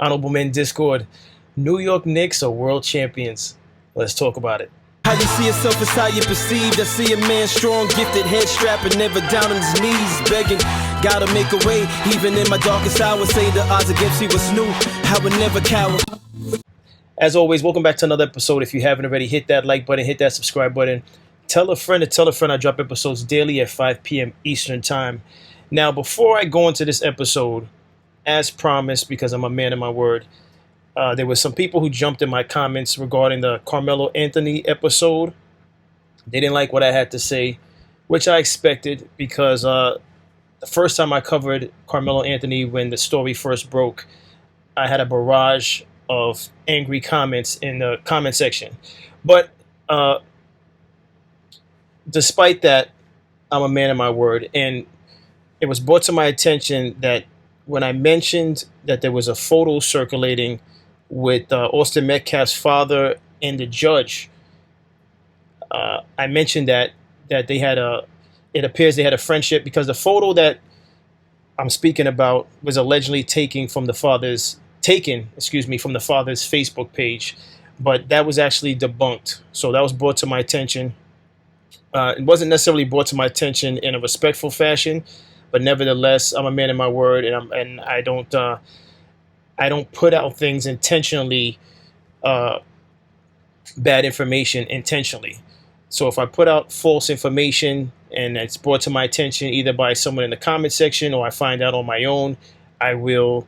Honorable Men Discord. New York Knicks are world champions. Let's talk about it. How you see yourself is how you perceived. I see a man strong, gifted, head strapping, never down on his knees, begging. Gotta make a way, even in my darkest hour. Say the odds against me was new. I would never cower. As always, welcome back to another episode. If you haven't already, hit that like button, hit that subscribe button. Tell a friend to tell a friend. I drop episodes daily at 5 p.m. Eastern Time. Now, before I go into this episode, as promised, because I'm a man of my word, there were some people who jumped in my comments regarding the Carmelo Anthony episode. They didn't like what I had to say, which I expected because the first time I covered Carmelo Anthony when the story first broke, I had a barrage of angry comments in the comment section. But despite that, I'm a man of my word. And it was brought to my attention that when I mentioned that there was a photo circulating with Austin Metcalf's father and the judge, I mentioned that they had it appears they had a friendship because the photo that I'm speaking about was allegedly from the father's Facebook page, but that was actually debunked. So that was brought to my attention. It wasn't necessarily brought to my attention in a respectful fashion, but nevertheless, I'm a man of my word, and I don't put out things intentionally, bad information intentionally. So if I put out false information and it's brought to my attention either by someone in the comment section or I find out on my own, I will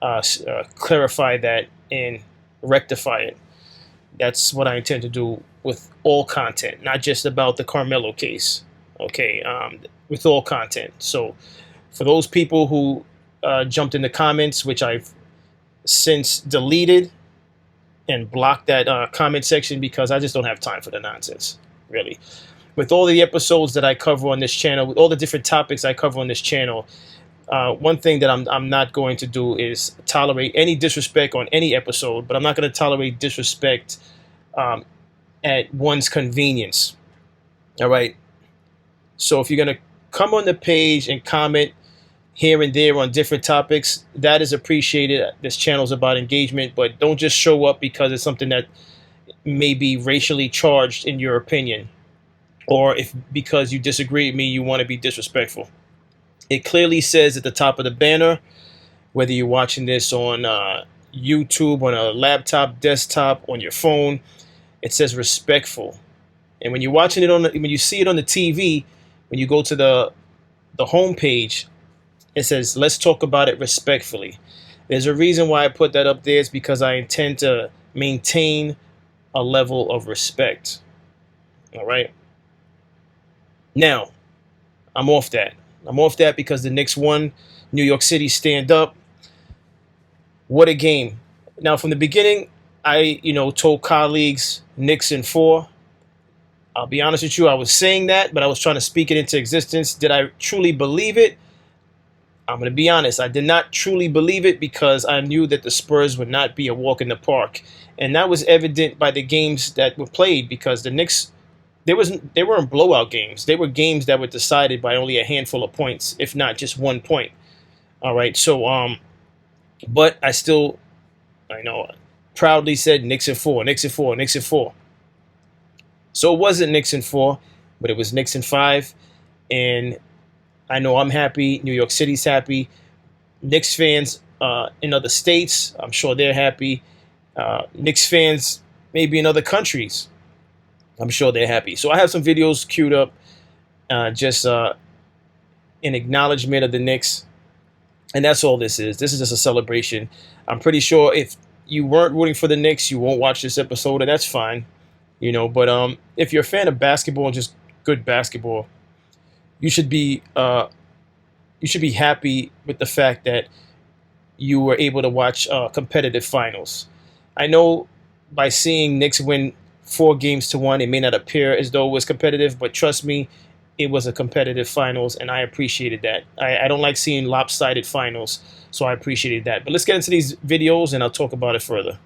clarify that and rectify it. That's what I intend to do with all content, not just about the Carmelo case. Okay, with all content. So for those people who jumped in the comments, which I've since deleted and blocked that comment section because I just don't have time for the nonsense, really. With all the episodes that I cover on this channel, with all the different topics I cover on this channel, one thing that I'm not going to do is tolerate any disrespect on any episode, but I'm not going to tolerate disrespect at one's convenience. All right. So if you're going to come on the page and comment here and there on different topics, that is appreciated. This channel is about engagement, but don't just show up because it's something that may be racially charged in your opinion, or if because you disagree with me, you want to be disrespectful. It clearly says at the top of the banner, whether you're watching this on YouTube, on a laptop, desktop, on your phone, it says respectful. And when you're watching it when you see it on the TV, when you go to the home page, it says, let's talk about it respectfully. There's a reason why I put that up there. It's because I intend to maintain a level of respect. All right. Now, I'm off that. Because the Knicks won. New York City, stand up. What a game. Now, from the beginning, I told colleagues Knicks in 4. I'll be honest with you, I was saying that, but I was trying to speak it into existence. Did I truly believe it? I'm going to be honest. I did not truly believe it because I knew that the Spurs would not be a walk in the park. And that was evident by the games that were played because the Knicks, they weren't blowout games. They were games that were decided by only a handful of points, if not just 1 point. All right. So, but I proudly said Knicks in 4, Knicks in 4, Knicks in 4. So it wasn't Knicks in 4, but it was Knicks in 5. And I know I'm happy. New York City's happy. Knicks fans in other states, I'm sure they're happy. Knicks fans maybe in other countries, I'm sure they're happy. So I have some videos queued up just in acknowledgement of the Knicks. And that's all this is. This is just a celebration. I'm pretty sure if you weren't rooting for the Knicks, you won't watch this episode, and that's fine. But if you're a fan of basketball and just good basketball, you should be happy with the fact that you were able to watch competitive finals. I know by seeing Knicks win 4-1, it may not appear as though it was competitive, but trust me, it was a competitive finals, and I appreciated that. I don't like seeing lopsided finals, so I appreciated that. But let's get into these videos, and I'll talk about it further.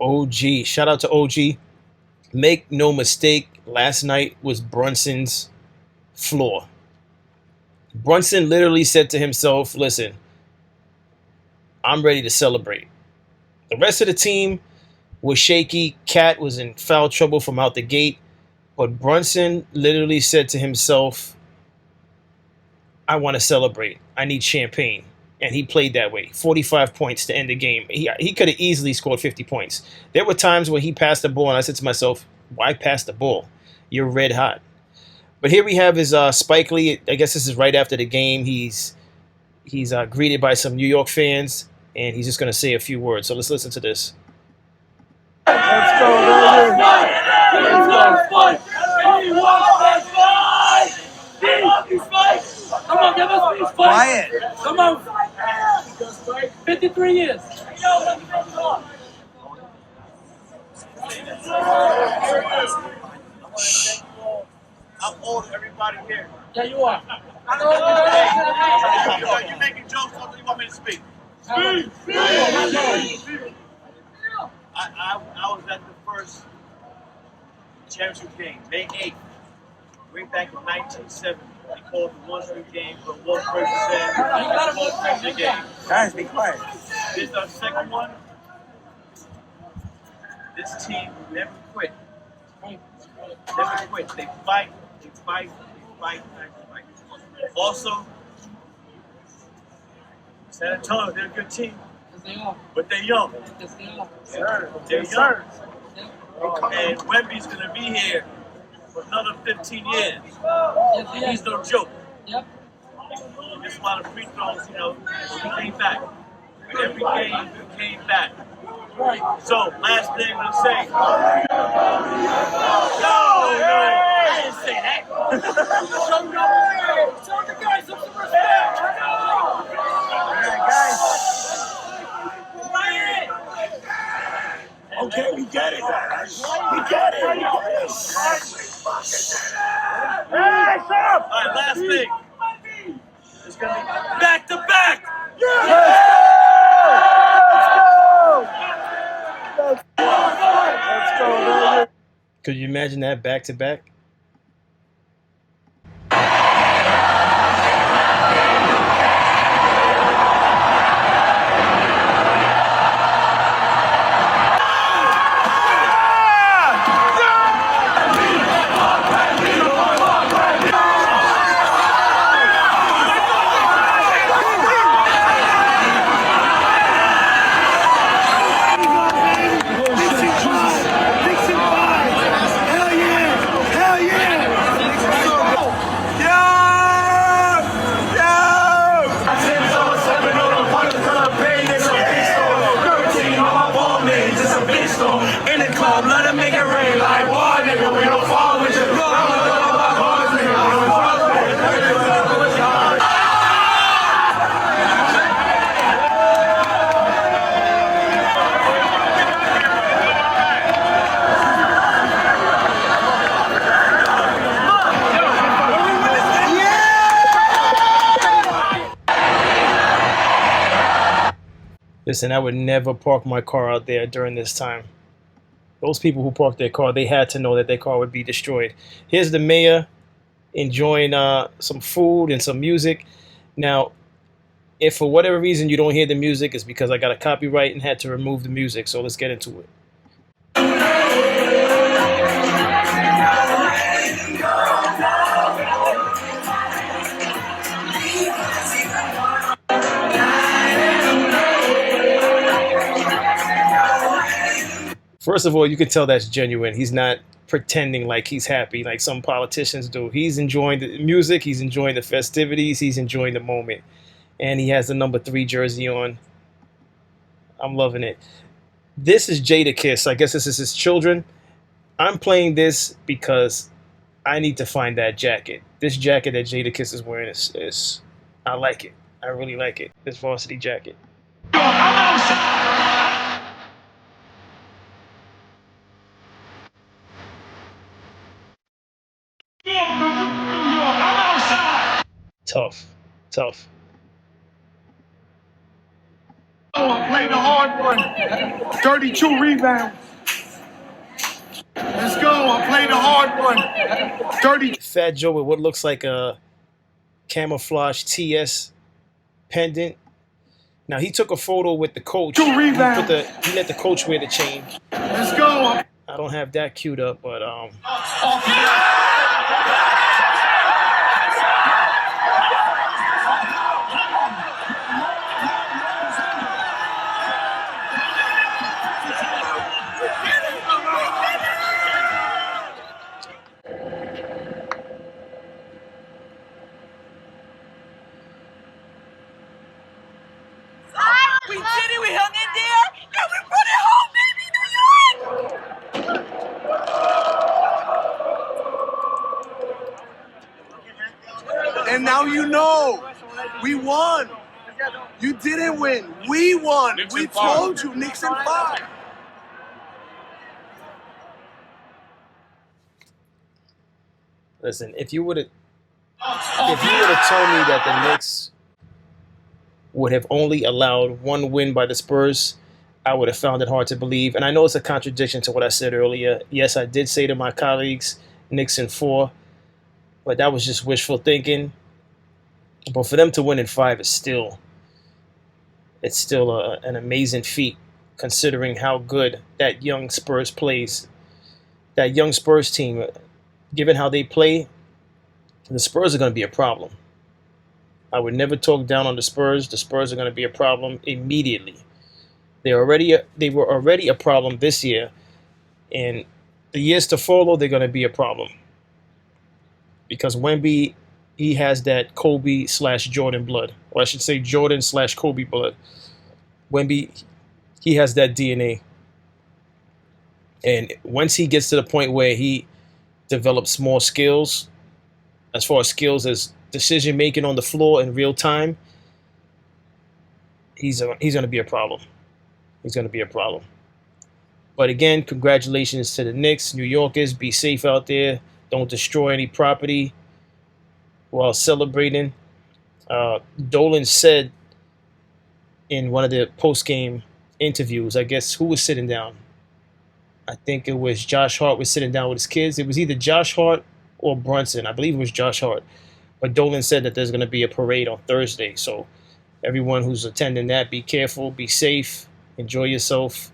OG. Shout out to OG. Make no mistake, last night was Brunson's floor. Brunson literally said to himself, listen, I'm ready to celebrate. The rest of the team was shaky. Cat was in foul trouble from out the gate. But Brunson literally said to himself, I want to celebrate. I need champagne. And he played that way. 45 points to end the game. He could have easily scored 50 points. There were times when he passed the ball, and I said to myself, why pass the ball? You're red hot. But here we have his Spike Lee. I guess this is right after the game. He's greeted by some New York fans, and he's just going to say a few words. So let's listen to this. Let's go, baby. Let's go. Come on, give us these Quiet. Come on. 53 years. I'm old, everybody here. Yeah, you are. You're making jokes, so you want me to speak? I was at the first championship game, May 8th, way back in 1970. They called it the one-street game, but one person said it's one person game. Guys, be quiet. This is our second one. This team never quit. Never quit. They fight, they fight, they fight, they fight. Also, San Antonio, they're a good team. Yes, they are. But they're young. Yes, they are. They're young. And Wemby's going to be here for another 15 years. Yes, he He's is. no joke. Yep. He missed a lot of free throws, you know. He came back. Every game, he came back. Right. So, last thing I'm going to say. No, I didn't say that. Show the guys some respect. Okay, we get it. We get it. Hey, shut up! All right, last thing. It's going to be back to back. Let's go, baby. Could you imagine that back to back? In the club, let it make it rain like water, nigga. We don't fall with you. Listen, I would never park my car out there during this time. Those people who parked their car, they had to know that their car would be destroyed. Here's the mayor enjoying some food and some music. Now, if for whatever reason you don't hear the music, it's because I got a copyright and had to remove the music. So let's get into it. First of all, you can tell that's genuine. He's not pretending like he's happy like some politicians do. He's enjoying the music. He's enjoying the festivities. He's enjoying the moment. And he has the number 3 jersey on. I'm loving it. This is Jadakiss. I guess this is his children. I'm playing this because I need to find that jacket. This jacket that Jadakiss is wearing is I like it. I really like it. This varsity jacket. Tough. Tough. Oh, I played the hard one. 32 rebounds. Let's go. I played the hard one. 32. Fat Joe with what looks like a camouflage TS pendant. Now he took a photo with the coach. He let the coach wear the chain. Let's go. I don't have that queued up, but We did it, we hung in there, and we brought it home, baby, New York! And now you know. We won. You didn't win. We won. We told you, Knicks in 5. listen, if you would have told me that the Knicks would have only allowed one win by the Spurs, I would have found it hard to believe. And I know it's a contradiction to what I said earlier. Yes, I did say to my colleagues, Knicks in 4, but that was just wishful thinking. But for them to win in 5 is still an amazing feat, considering how good that young Spurs plays. That young Spurs team, given how they play, the Spurs are going to be a problem. I would never talk down on the Spurs. The Spurs are going to be a problem immediately. They were already a problem this year, and the years to follow, they're going to be a problem. Because Wemby, he has that Kobe/Jordan blood, or I should say Jordan/Kobe blood. Wemby, he has that DNA, and once he gets to the point where he develops more skills, as far as skills as decision making on the floor in real time, he's going to be a problem. He's going to be a problem. But again, congratulations to the Knicks, New Yorkers. Be safe out there. Don't destroy any property while celebrating. Dolan said in one of the post-game interviews, I guess, who was sitting down? I think it was Josh Hart was sitting down with his kids. It was either Josh Hart or Brunson. I believe it was Josh Hart. But Dolan said that there's going to be a parade on Thursday. So everyone who's attending that, be careful, be safe, enjoy yourself.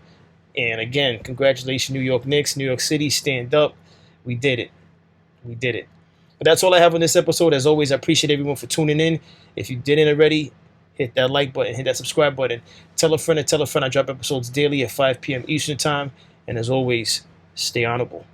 And again, congratulations, New York Knicks, New York City, stand up. We did it. We did it. But that's all I have on this episode. As always, I appreciate everyone for tuning in. If you didn't already, hit that like button, hit that subscribe button. Tell a friend and tell a friend. I drop episodes daily at 5 p.m. Eastern Time. And as always, stay honorable.